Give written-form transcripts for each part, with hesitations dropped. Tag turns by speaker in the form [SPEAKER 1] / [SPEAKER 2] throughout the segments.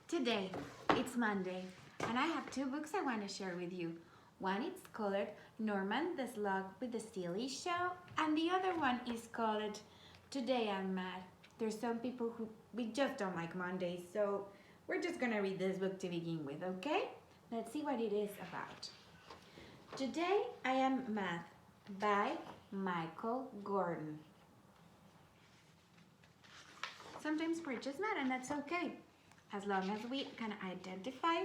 [SPEAKER 1] Today, it's Monday, and I have two books I want to share with you. One is called Norman the Slug with the Silly Show, and the other one is called Today I'm Mad. There's some people who we just don't like Mondays, so we're just gonna read this book to begin with, okay? Let's see what it is about. Today I Am Mad by Michael Gordon. Sometimes we're just mad, and that's okay, as long as we can identify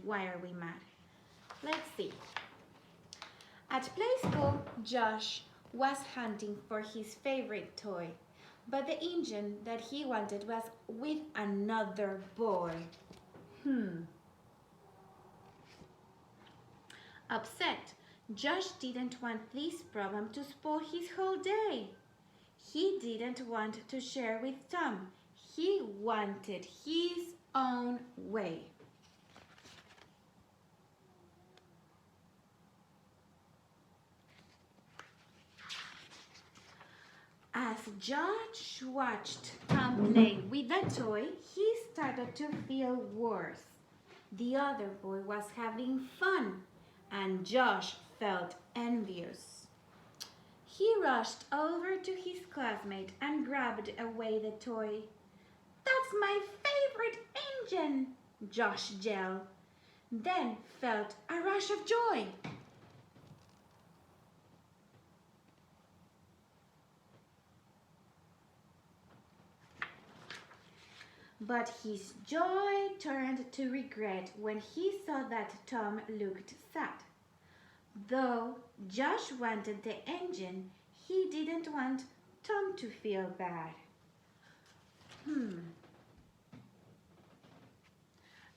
[SPEAKER 1] why are we mad. Let's see. At play school, Josh was hunting for his favorite toy, but the engine that he wanted was with another boy. Upset, Josh didn't want this problem to spoil his whole day. He didn't want to share with Tom. He wanted his own way. As Josh watched Tom play with the toy, he started to feel worse. The other boy was having fun, and Josh felt envious. He rushed over to his classmate and grabbed away the toy. "That's my favorite engine!" Josh yelled, then felt a rush of joy. But his joy turned to regret when he saw that Tom looked sad. Though Josh wanted the engine, he didn't want Tom to feel bad.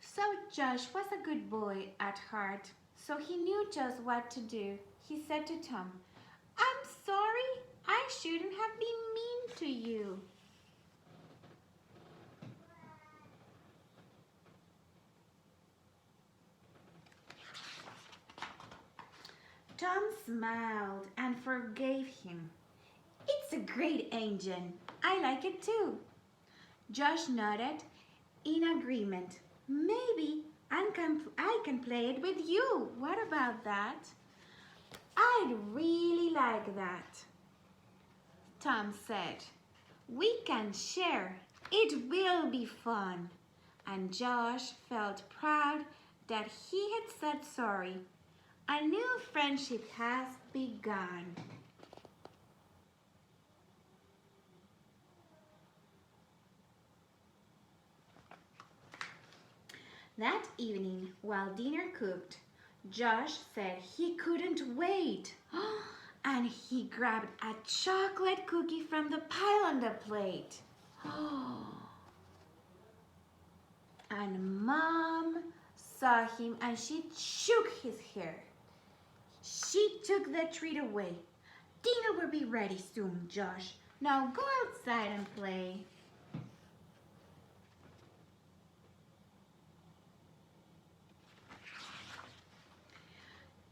[SPEAKER 1] So Josh was a good boy at heart, so he knew just what to do. He said to Tom, "I'm sorry, I shouldn't have been mean to you." Tom smiled and forgave him. "It's a great engine. I like it too." Josh nodded in agreement. "Maybe I can play it with you. What about that?" "I'd really like that," Tom said. "We can share. It will be fun." And Josh felt proud that he had said sorry. A new friendship has begun. That evening, while dinner cooked, Josh said he couldn't wait. And he grabbed a chocolate cookie from the pile on the plate. And Mom saw him and she shook his hair. She took the treat away. "Dinner will be ready soon, Josh. Now go outside and play."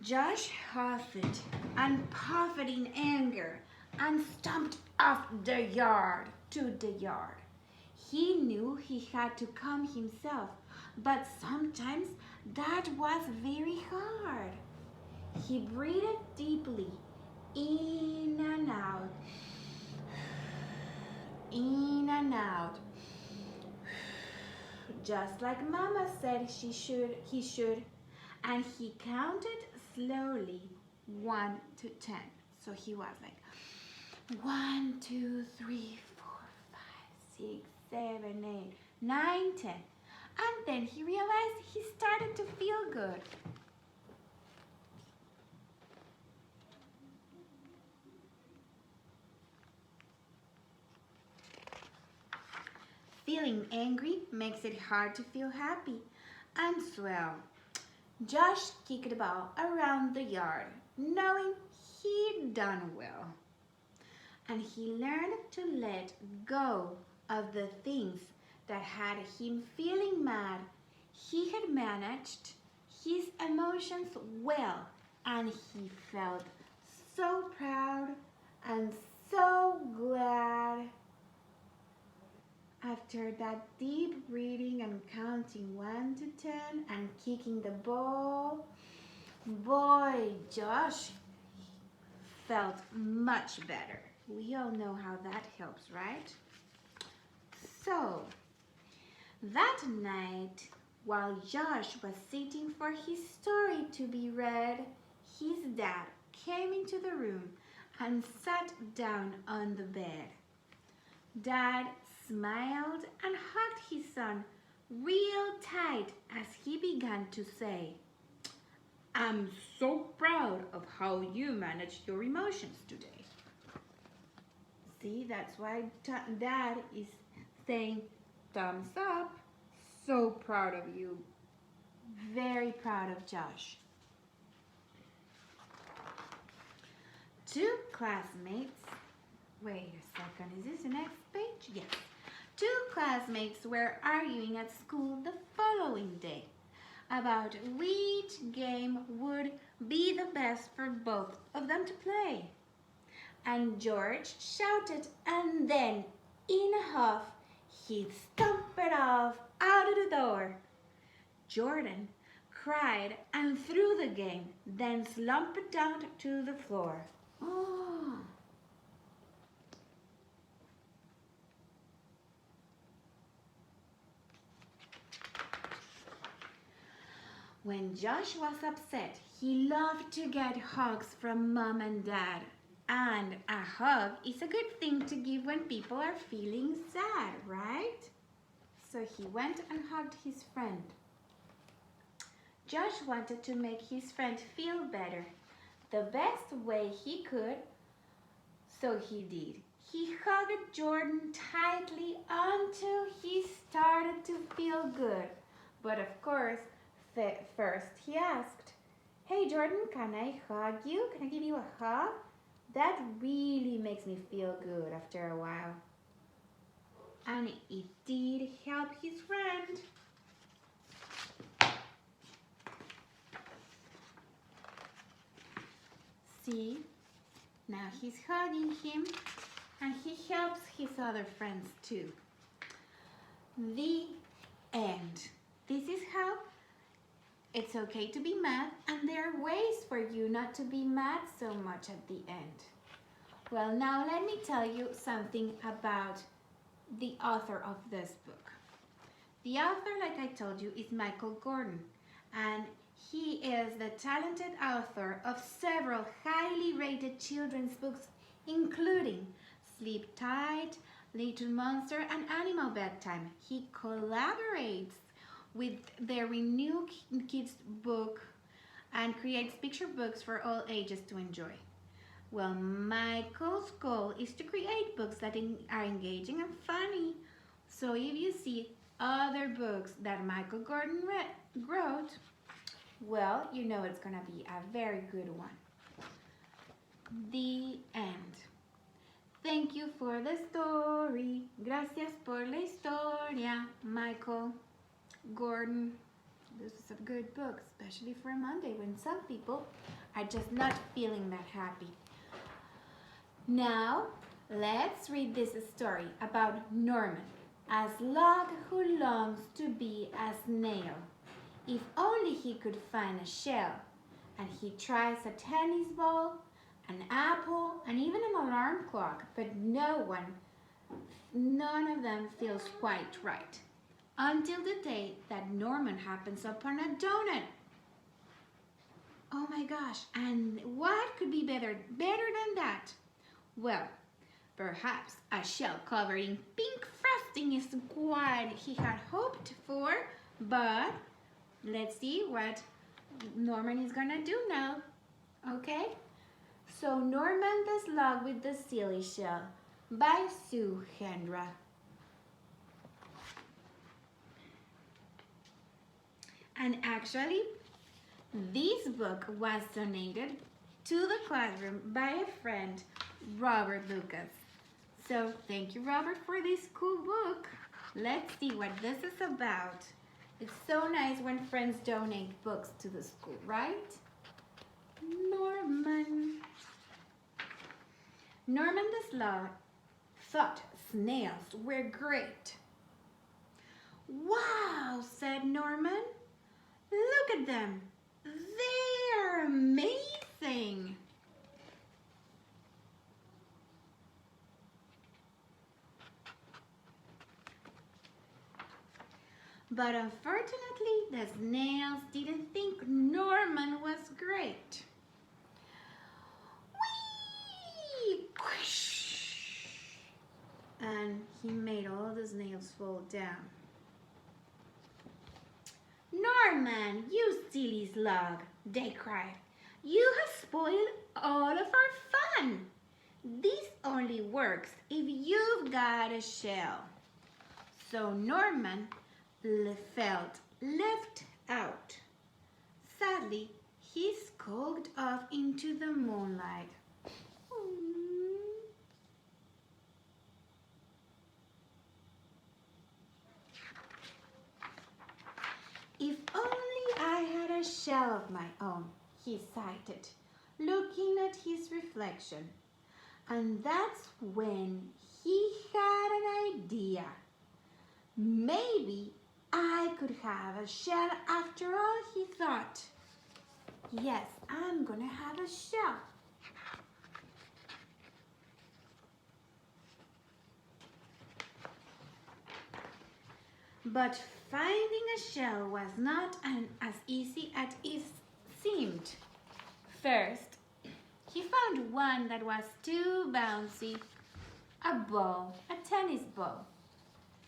[SPEAKER 1] Josh huffed and puffed in anger and stomped off the yard to the yard. He knew he had to calm himself, but sometimes that was very hard. He breathed deeply, in and out, in and out, just like Mama said he should, and he counted slowly 1 to 10. So he was like 1, 2, 3, 4, 5, 6, 7, 8, 9, 10. And then he realized he started to feel good. Feeling angry makes it hard to feel happy and swell. Josh kicked the ball around the yard, knowing he'd done well. And he learned to let go of the things that had him feeling mad. He had managed his emotions well, and he felt so proud and so glad. After that deep breathing and counting 1 to 10 and kicking the ball, boy, Josh felt much better. We all know how that helps, right? So, that night, while Josh was sitting for his story to be read, his dad came into the room and sat down on the bed. Dad smiled and hugged his son real tight as he began to say, "I'm so proud of how you managed your emotions today." See, that's why Dad is saying thumbs up. So proud of you. Very proud of Josh. Two classmates, wait a second, is this the next page? Yes. Two classmates were arguing at school the following day about which game would be the best for both of them to play. And George shouted, and then, in a huff, he stomped off out of the door. Jordan cried and threw the game, then slumped down to the floor. Oh. When Josh was upset, he loved to get hugs from Mom and Dad. And a hug is a good thing to give when people are feeling sad, right? So he went and hugged his friend. Josh wanted to make his friend feel better the best way he could, so he did. He hugged Jordan tightly until he started to feel good. But of course, first he asked, "Hey Jordan, can I hug you? Can I give you a hug? That really makes me feel good after a while." And it did help his friend. See, now he's hugging him and he helps his other friends too. The end. This is how it's okay to be mad, and there are ways for you not to be mad so much at the end. Well, now let me tell you something about the author of this book. The author, like I told you, is Michael Gordon, and he is the talented author of several highly rated children's books, including Sleep Tight, Little Monster, and Animal Bedtime. He collaborates with the Renew Kids book and creates picture books for all ages to enjoy. Well, Michael's goal is to create books that are engaging and funny. So if you see other books that Michael Gordon wrote, well, you know it's gonna be a very good one. The end. Thank you for the story. Gracias por la historia, Michael Gordon. This is a good book, especially for Monday when some people are just not feeling that happy. Now, let's read this story about Norman, a slug who longs to be a snail. If only he could find a shell, and he tries a tennis ball, an apple, and even an alarm clock, but none of them feels quite right. Until the day that Norman happens upon a donut. Oh my gosh, and what could be better than that? Well, perhaps a shell covered in pink frosting is what he had hoped for, but let's see what Norman is gonna do now, okay? So Norman the Slug with the Silly Shell by Sue Hendra. And actually, this book was donated to the classroom by a friend, Robert Lucas. So thank you, Robert, for this cool book. Let's see what this is about. It's so nice when friends donate books to the school, right? Norman the Slug thought snails were great. Wow, said Norman. Look at them. They're amazing. But unfortunately, the snails didn't think Norman was great. Whee! Whoosh! And he made all the snails fall down. Norman, you silly slug, they cried. You have spoiled all of our fun. This only works if you've got a shell. So Norman felt left out. Sadly, he skulked off into the moonlight. If only I had a shell of my own, he sighed, looking at his reflection. And that's when he had an idea. Maybe I could have a shell after all, he thought. Yes, I'm gonna have a shell. But finding a shell was not as easy as it seemed. First, he found one that was too bouncy, a ball, a tennis ball.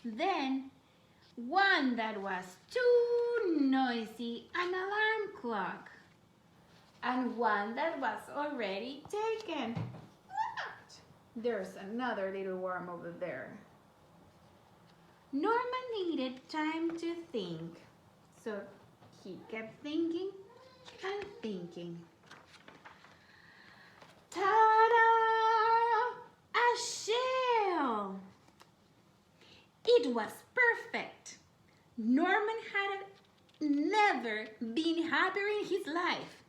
[SPEAKER 1] Then, one that was too noisy, an alarm clock. And one that was already taken. What? There's another little worm over there. Norman needed time to think, so he kept thinking and thinking. Ta-da! A shell! It was perfect. Norman had never been happier in his life.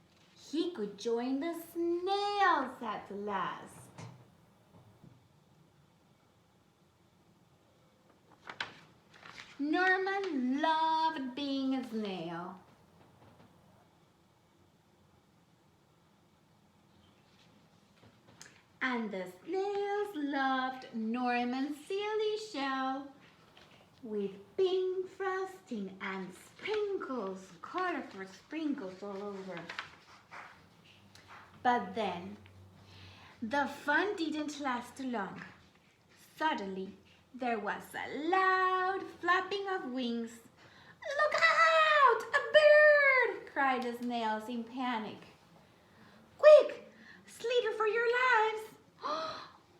[SPEAKER 1] He could join the snails at last. Norman loved being a snail. And the snails loved Norman's silly shell with pink frosting and sprinkles, colorful sprinkles all over. But then, the fun didn't last long. Suddenly, there was a loud flapping of wings. Look out! A bird! Cried the snails in panic. Quick! Slither for your lives!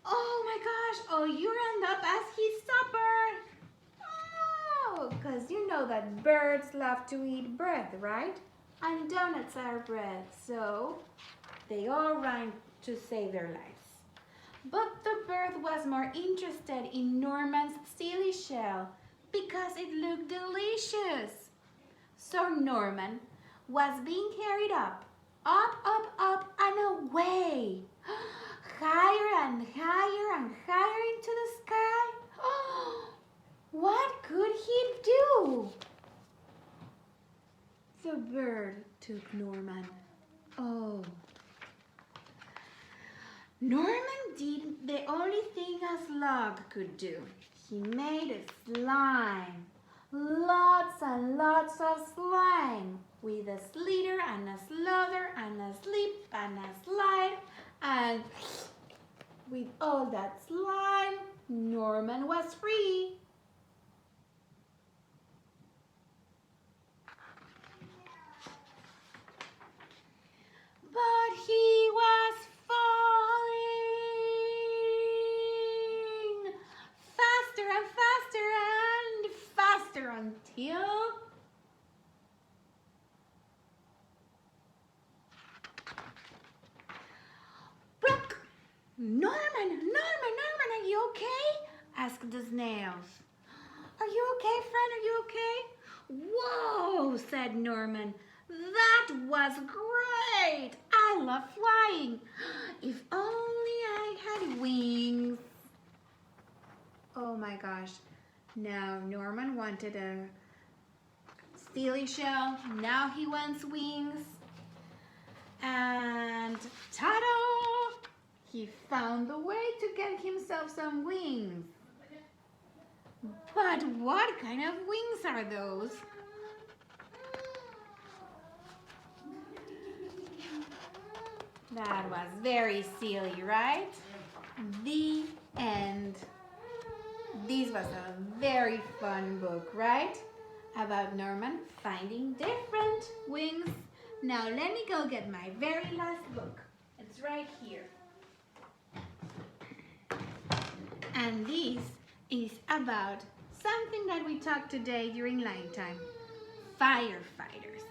[SPEAKER 1] Oh my gosh! Oh, you end up as his supper! Oh, because you know that birds love to eat bread, right? And donuts are bread, so they all ran to save their lives. But the bird was more interested in Norman's silly shell because it looked delicious. So Norman was being carried up, and away. Higher and higher and higher into the sky. What could he do? The bird took Norman. Oh. Norman did the only thing a slug could do. He made a slime. Lots and lots of slime. With a slither and a slither and a slip and a slide. And with all that slime, Norman was free. But he was falling faster and faster and faster until plunk! Norman, are you okay? Asked the snails. Are you okay, friend? Are you okay? Whoa, said Norman. That was great! I love flying. If only I had wings. Oh my gosh. Now Norman wanted a steely shell. Now he wants wings. And ta-da! He found a way to get himself some wings. But what kind of wings are those? That was very silly, right? The end. This was a very fun book, right? About Norman finding different wings. Now let me go get my very last book. It's right here. And this is about something that we talked today during line time. Firefighters.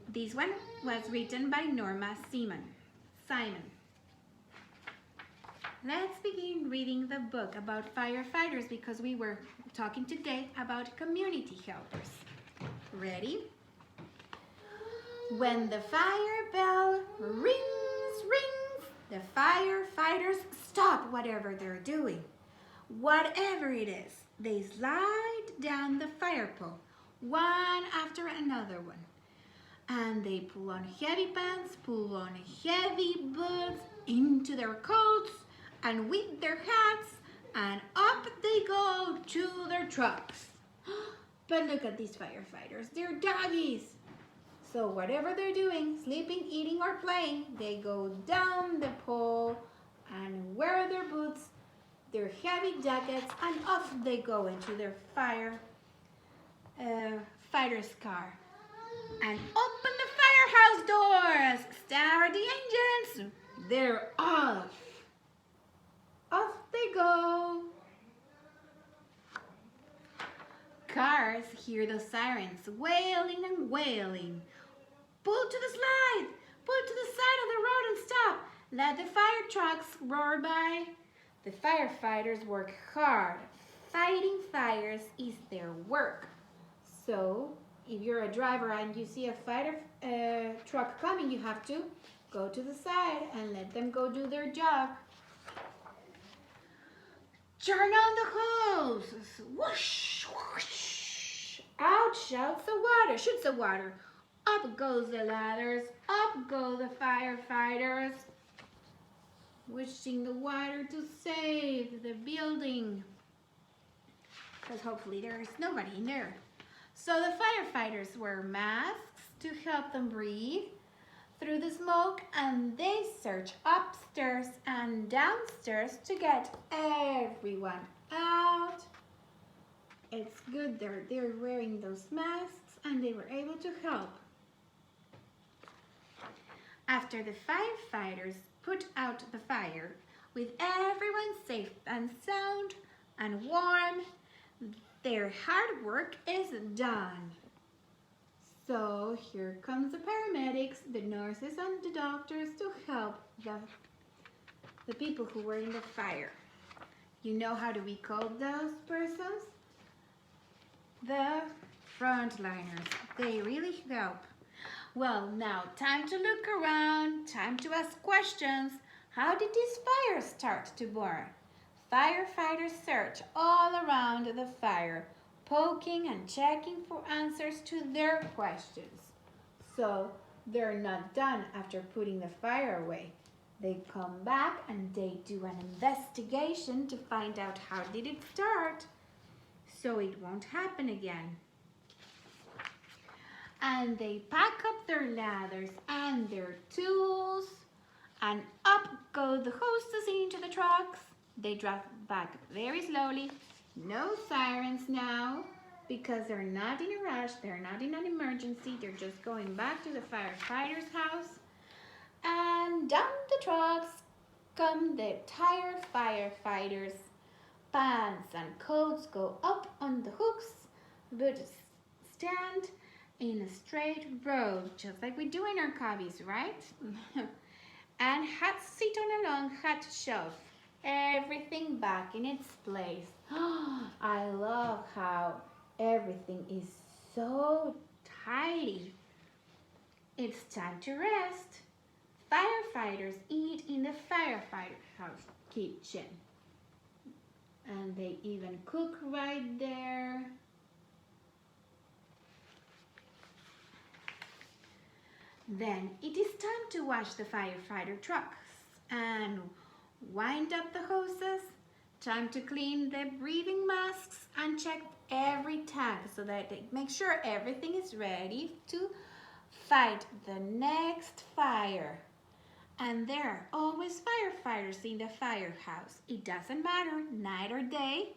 [SPEAKER 1] This one was written by Norma Simon. Let's begin reading the book about firefighters because we were talking today about community helpers. Ready? When the fire bell rings, the firefighters stop whatever they're doing. Whatever it is, they slide down the fire pole, one after another one. And they pull on heavy pants, pull on heavy boots into their coats and with their hats, and up they go to their trucks. But look at these firefighters, they're doggies. So whatever they're doing, sleeping, eating, or playing, they go down the pole and wear their boots, their heavy jackets, and off they go into their fighter's car. And open the firehouse doors. Start the engines. They're off. Off they go. Cars hear the sirens wailing and wailing. Pull to the slide. Pull to the side of the road and stop. Let the fire trucks roar by. The firefighters work hard. Fighting fires is their work. So, if you're a driver and you see a fire truck coming, you have to go to the side and let them go do their job. Turn on the hose. Whoosh, whoosh. Out shoots the water. Up goes the ladders. Up go the firefighters. Wishing the water to save the building. Because hopefully there is nobody in there. So the firefighters wear masks to help them breathe through the smoke, and they search upstairs and downstairs to get everyone out. It's good they're wearing those masks and they were able to help. After the firefighters put out the fire, with everyone safe and sound and warm, their hard work is done. So here comes the paramedics, the nurses and the doctors to help the people who were in the fire. You know how do we call those persons? The frontliners. They really help. Well, now time to look around, time to ask questions. How did this fire start to burn? Firefighters search all around the fire, poking and checking for answers to their questions. So they're not done after putting the fire away. They come back and they do an investigation to find out how did it start so it won't happen again. And they pack up their ladders and their tools, and up go the hoses into the trucks. They drive back very slowly. No sirens now because they're not in a rush. They're not in an emergency. They're just going back to the firefighter's house. And down the trucks come the tired firefighters. Pants and coats go up on the hooks, but stand in a straight row, just like we do in our cubbies, right? And hats sit on a long hat shelf. Everything back in its place. I love how everything is so tidy. It's time to rest. Firefighters eat in the firefighter house kitchen. And they even cook right there. Then it is time to wash the firefighter trucks and wind up the hoses. Time to clean the breathing masks and check every tank so that they make sure everything is ready to fight the next fire. And there are always firefighters in the firehouse. It doesn't matter, night or day,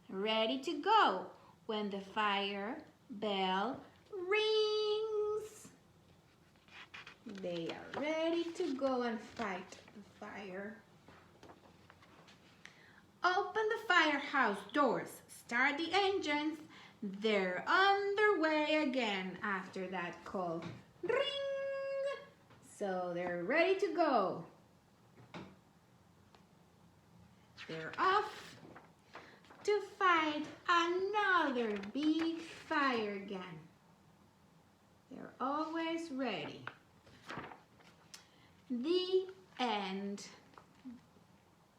[SPEAKER 1] ready to go when the fire bell rings. They are ready to go and fight the fire. Open the firehouse doors, start the engines. They're on their way again after that call. Ring! So they're ready to go. They're off to fight another big fire again. They're always ready. The end.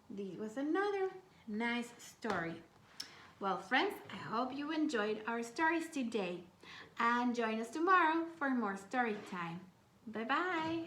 [SPEAKER 1] This was another nice story. Well, friends, I hope you enjoyed our stories today. And join us tomorrow for more story time. Bye-bye.